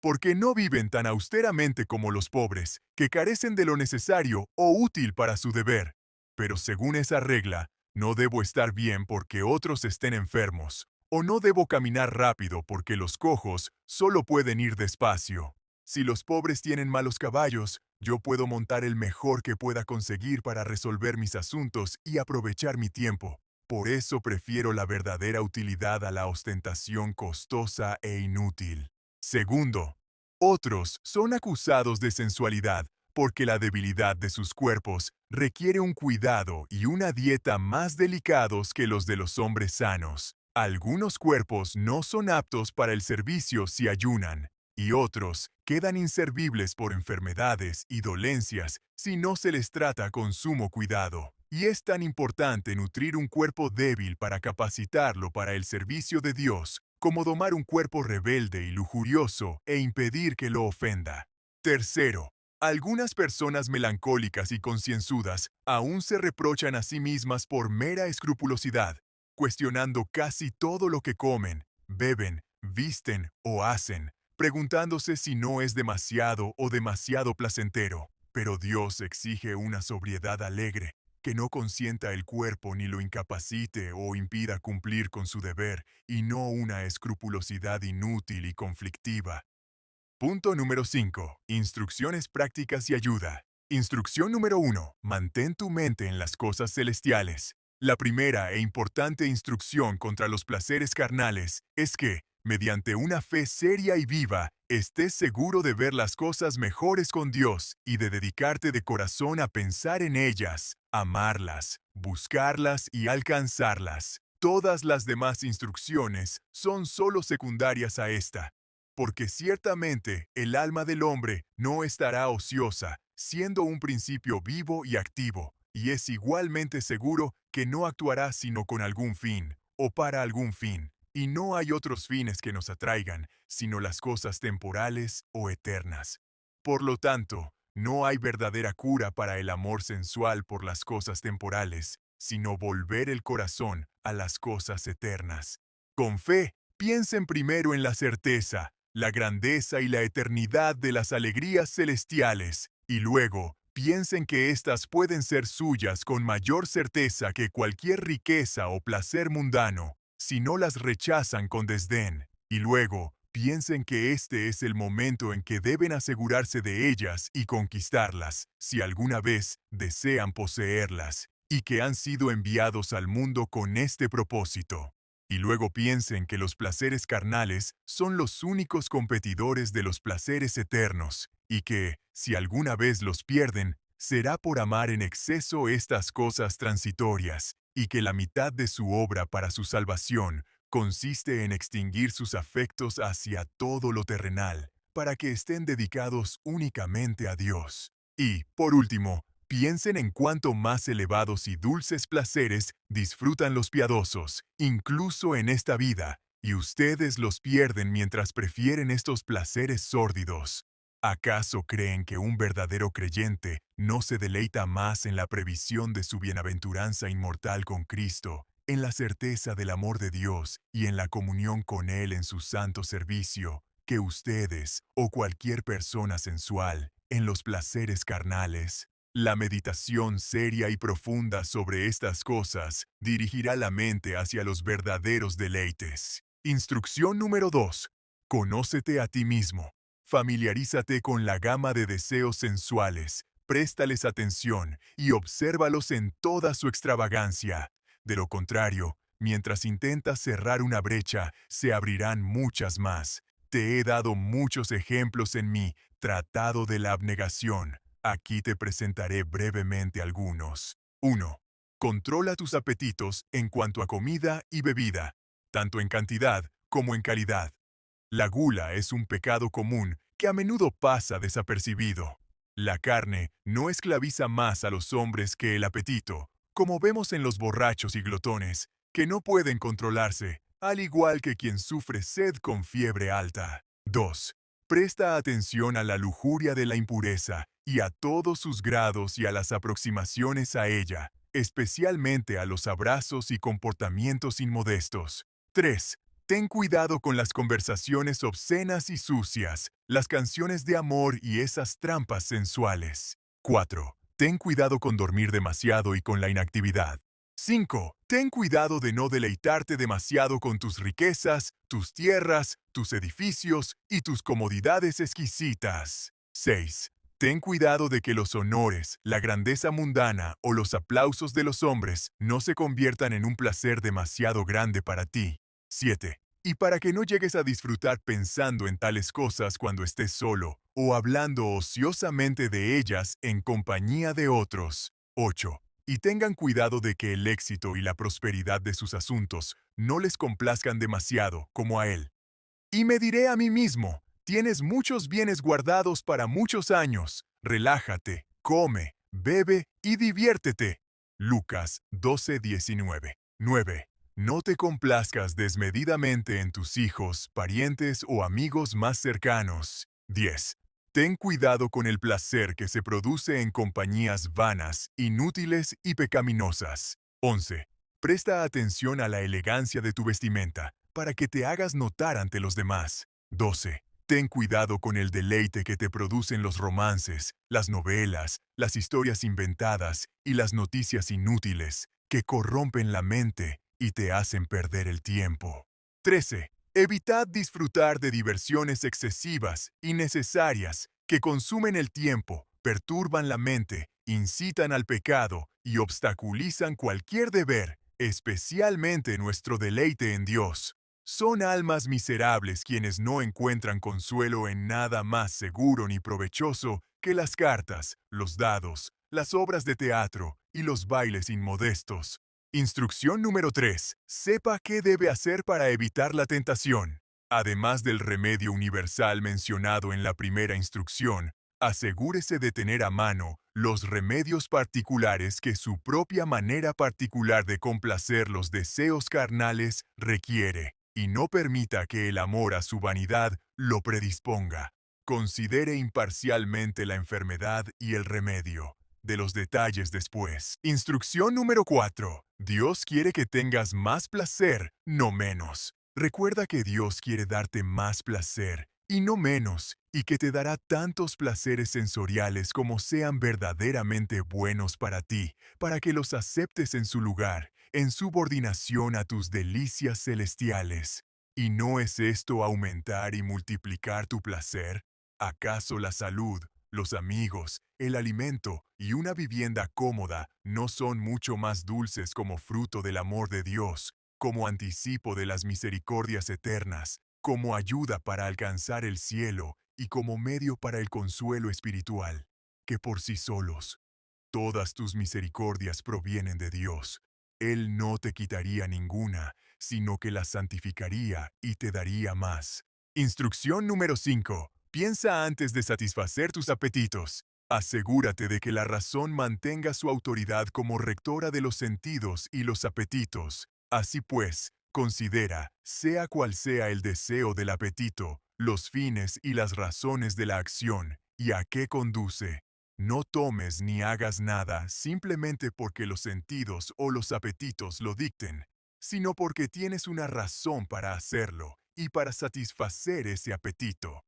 porque no viven tan austeramente como los pobres, que carecen de lo necesario o útil para su deber. Pero según esa regla, No debo estar bien porque otros estén enfermos, o no debo caminar rápido porque los cojos solo pueden ir despacio. Si los pobres tienen malos caballos, yo puedo montar el mejor que pueda conseguir para resolver mis asuntos y aprovechar mi tiempo. Por eso prefiero la verdadera utilidad a la ostentación costosa e inútil. Segundo, otros son acusados de sensualidad porque la debilidad de sus cuerpos requiere un cuidado y una dieta más delicados que los de los hombres sanos. Algunos cuerpos no son aptos para el servicio si ayunan, y otros quedan inservibles por enfermedades y dolencias si no se les trata con sumo cuidado. Y es tan importante nutrir un cuerpo débil para capacitarlo para el servicio de Dios, como domar un cuerpo rebelde y lujurioso e impedir que lo ofenda. Tercero, algunas personas melancólicas y concienzudas aún se reprochan a sí mismas por mera escrupulosidad, cuestionando casi todo lo que comen, beben, visten o hacen, preguntándose si no es demasiado o demasiado placentero. Pero Dios exige una sobriedad alegre, que no consienta el cuerpo ni lo incapacite o impida cumplir con su deber, y no una escrupulosidad inútil y conflictiva. Punto número 5. Instrucciones prácticas y ayuda. Instrucción número 1. Mantén tu mente en las cosas celestiales. La primera e importante instrucción contra los placeres carnales es que, mediante una fe seria y viva, estés seguro de ver las cosas mejores con Dios y de dedicarte de corazón a pensar en ellas, amarlas, buscarlas y alcanzarlas. Todas las demás instrucciones son solo secundarias a esta, porque ciertamente el alma del hombre no estará ociosa, siendo un principio vivo y activo, y es igualmente seguro que no actuará sino con algún fin, o para algún fin, y no hay otros fines que nos atraigan, sino las cosas temporales o eternas. Por lo tanto, no hay verdadera cura para el amor sensual por las cosas temporales, sino volver el corazón a las cosas eternas. Con fe, piensen primero en la certeza, la grandeza y la eternidad de las alegrías celestiales, y luego piensen que éstas pueden ser suyas con mayor certeza que cualquier riqueza o placer mundano, si no las rechazan con desdén, y luego piensen que este es el momento en que deben asegurarse de ellas y conquistarlas, si alguna vez desean poseerlas, y que han sido enviados al mundo con este propósito. Y luego piensen que los placeres carnales son los únicos competidores de los placeres eternos, y que, si alguna vez los pierden, será por amar en exceso estas cosas transitorias, y que la mitad de su obra para su salvación consiste en extinguir sus afectos hacia todo lo terrenal, para que estén dedicados únicamente a Dios. Y, por último, piensen en cuánto más elevados y dulces placeres disfrutan los piadosos, incluso en esta vida, y ustedes los pierden mientras prefieren estos placeres sórdidos. ¿Acaso creen que un verdadero creyente no se deleita más en la previsión de su bienaventuranza inmortal con Cristo, en la certeza del amor de Dios y en la comunión con Él en su santo servicio, que ustedes o cualquier persona sensual en los placeres carnales? La meditación seria y profunda sobre estas cosas dirigirá la mente hacia los verdaderos deleites. Instrucción número 2. Conócete a ti mismo. Familiarízate con la gama de deseos sensuales, préstales atención y obsérvalos en toda su extravagancia. De lo contrario, mientras intentas cerrar una brecha, se abrirán muchas más. Te he dado muchos ejemplos en mi Tratado de la Abnegación. Aquí te presentaré brevemente algunos. 1. Controla tus apetitos en cuanto a comida y bebida, tanto en cantidad como en calidad. La gula es un pecado común que a menudo pasa desapercibido. La carne no esclaviza más a los hombres que el apetito, como vemos en los borrachos y glotones, que no pueden controlarse, al igual que quien sufre sed con fiebre alta. 2. Presta atención a la lujuria de la impureza y a todos sus grados y a las aproximaciones a ella, especialmente a los abrazos y comportamientos inmodestos. 3. Ten cuidado con las conversaciones obscenas y sucias, las canciones de amor y esas trampas sensuales. 4. Ten cuidado con dormir demasiado y con la inactividad. 5. Ten cuidado de no deleitarte demasiado con tus riquezas, tus tierras, tus edificios y tus comodidades exquisitas. 6. Ten cuidado de que los honores, la grandeza mundana o los aplausos de los hombres no se conviertan en un placer demasiado grande para ti. 7. Y para que no llegues a disfrutar pensando en tales cosas cuando estés solo o hablando ociosamente de ellas en compañía de otros. 8. Y tengan cuidado de que el éxito y la prosperidad de sus asuntos no les complazcan demasiado como a él. Y me diré a mí mismo, tienes muchos bienes guardados para muchos años. Relájate, come, bebe y diviértete. Lucas 12:19. 9. No te complazcas desmedidamente en tus hijos, parientes o amigos más cercanos. 10. Ten cuidado con el placer que se produce en compañías vanas, inútiles y pecaminosas. 11. Presta atención a la elegancia de tu vestimenta, para que te hagas notar ante los demás. 12. Ten cuidado con el deleite que te producen los romances, las novelas, las historias inventadas y las noticias inútiles, que corrompen la mente y te hacen perder el tiempo. 13. Evitad disfrutar de diversiones excesivas, innecesarias, que consumen el tiempo, perturban la mente, incitan al pecado y obstaculizan cualquier deber, especialmente nuestro deleite en Dios. Son almas miserables quienes no encuentran consuelo en nada más seguro ni provechoso que las cartas, los dados, las obras de teatro y los bailes inmodestos. Instrucción número 3. Sepa qué debe hacer para evitar la tentación. Además del remedio universal mencionado en la primera instrucción, asegúrese de tener a mano los remedios particulares que su propia manera particular de complacer los deseos carnales requiere, y no permita que el amor a su vanidad lo predisponga. Considere imparcialmente la enfermedad y el remedio. De los detalles después. Instrucción número 4. Dios quiere que tengas más placer, no menos. Recuerda que Dios quiere darte más placer y no menos, y que te dará tantos placeres sensoriales como sean verdaderamente buenos para ti, para que los aceptes en su lugar, en subordinación a tus delicias celestiales. ¿Y no es esto aumentar y multiplicar tu placer? ¿Acaso la salud, los amigos, el alimento y una vivienda cómoda no son mucho más dulces como fruto del amor de Dios, como anticipo de las misericordias eternas, como ayuda para alcanzar el cielo y como medio para el consuelo espiritual, que por sí solos? Todas tus misericordias provienen de Dios. Él no te quitaría ninguna, sino que las santificaría y te daría más. Instrucción número 5. Piensa antes de satisfacer tus apetitos. Asegúrate de que la razón mantenga su autoridad como rectora de los sentidos y los apetitos. Así pues, considera, sea cual sea el deseo del apetito, los fines y las razones de la acción, y a qué conduce. No tomes ni hagas nada simplemente porque los sentidos o los apetitos lo dicten, sino porque tienes una razón para hacerlo y para satisfacer ese apetito.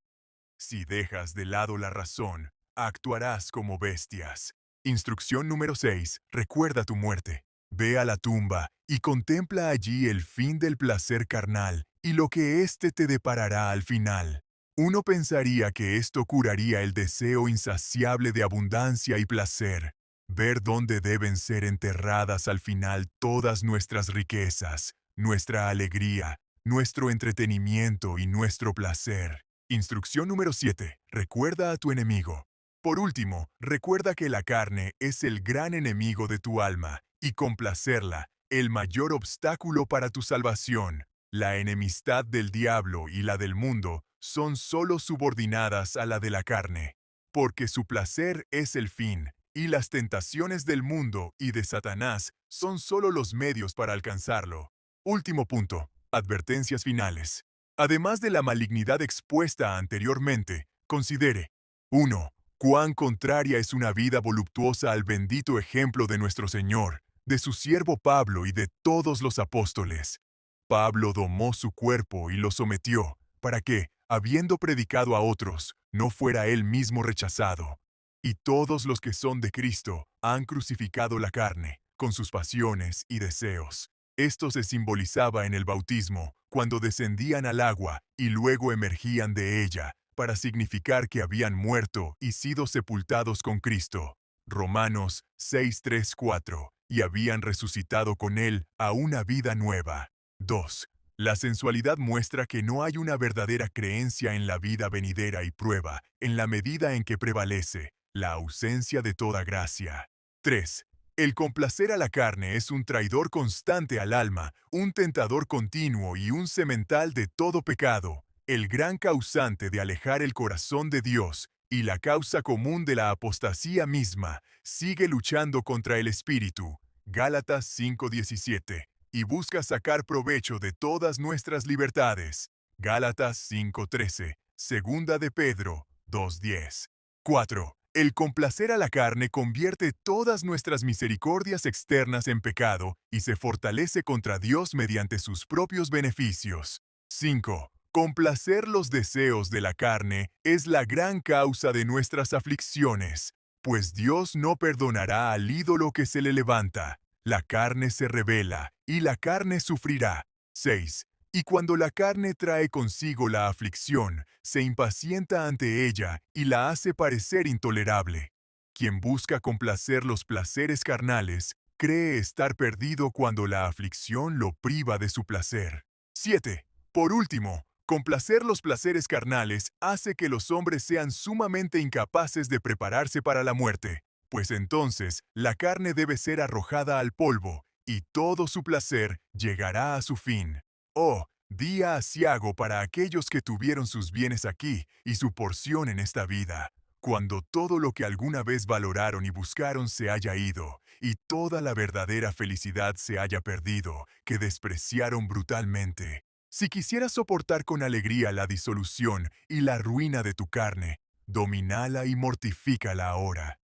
Si dejas de lado la razón, actuarás como bestias. Instrucción número 6. Recuerda tu muerte. Ve a la tumba y contempla allí el fin del placer carnal y lo que éste te deparará al final. Uno pensaría que esto curaría el deseo insaciable de abundancia y placer. Ver dónde deben ser enterradas al final todas nuestras riquezas, nuestra alegría, nuestro entretenimiento y nuestro placer. Instrucción número 7. Recuerda a tu enemigo. Por último, recuerda que la carne es el gran enemigo de tu alma y complacerla, el mayor obstáculo para tu salvación. La enemistad del diablo y la del mundo son solo subordinadas a la de la carne, porque su placer es el fin, y las tentaciones del mundo y de Satanás son solo los medios para alcanzarlo. Último punto. Advertencias finales. Además de la malignidad expuesta anteriormente, considere 1. Cuán contraria es una vida voluptuosa al bendito ejemplo de nuestro Señor, de su siervo Pablo y de todos los apóstoles. Pablo domó su cuerpo y lo sometió, para que, habiendo predicado a otros, no fuera él mismo rechazado. Y todos los que son de Cristo han crucificado la carne, con sus pasiones y deseos. Esto se simbolizaba en el bautismo, cuando descendían al agua y luego emergían de ella, para significar que habían muerto y sido sepultados con Cristo. Romanos 6:3-4, y habían resucitado con Él a una vida nueva. 2. La sensualidad muestra que no hay una verdadera creencia en la vida venidera y prueba, en la medida en que prevalece la ausencia de toda gracia. 3. El complacer a la carne es un traidor constante al alma, un tentador continuo y un semental de todo pecado, el gran causante de alejar el corazón de Dios y la causa común de la apostasía misma. Sigue luchando contra el espíritu. Gálatas 5:17. Y busca sacar provecho de todas nuestras libertades. Gálatas 5:13. Segunda de Pedro 2:10. 4. El complacer a la carne convierte todas nuestras misericordias externas en pecado y se fortalece contra Dios mediante sus propios beneficios. 5. Complacer los deseos de la carne es la gran causa de nuestras aflicciones, pues Dios no perdonará al ídolo que se le levanta. La carne se rebela, y la carne sufrirá. 6. Y cuando la carne trae consigo la aflicción, se impacienta ante ella y la hace parecer intolerable. Quien busca complacer los placeres carnales, cree estar perdido cuando la aflicción lo priva de su placer. 7. Por último, complacer los placeres carnales hace que los hombres sean sumamente incapaces de prepararse para la muerte, pues entonces la carne debe ser arrojada al polvo, y todo su placer llegará a su fin. Oh, día aciago para aquellos que tuvieron sus bienes aquí y su porción en esta vida, cuando todo lo que alguna vez valoraron y buscaron se haya ido, y toda la verdadera felicidad se haya perdido, que despreciaron brutalmente. Si quisieras soportar con alegría la disolución y la ruina de tu carne, domínala y mortifícala ahora.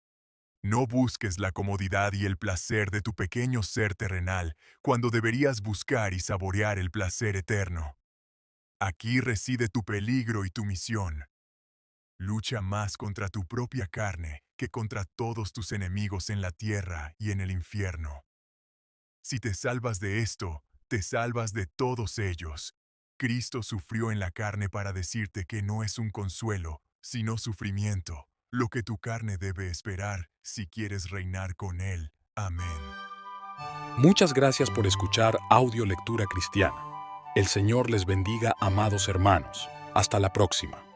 No busques la comodidad y el placer de tu pequeño ser terrenal, cuando deberías buscar y saborear el placer eterno. Aquí reside tu peligro y tu misión. Lucha más contra tu propia carne que contra todos tus enemigos en la tierra y en el infierno. Si te salvas de esto, te salvas de todos ellos. Cristo sufrió en la carne para decirte que no es un consuelo, sino sufrimiento, lo que tu carne debe esperar si quieres reinar con Él. Amén. Muchas gracias por escuchar Audio Lectura Cristiana. El Señor les bendiga, amados hermanos. Hasta la próxima.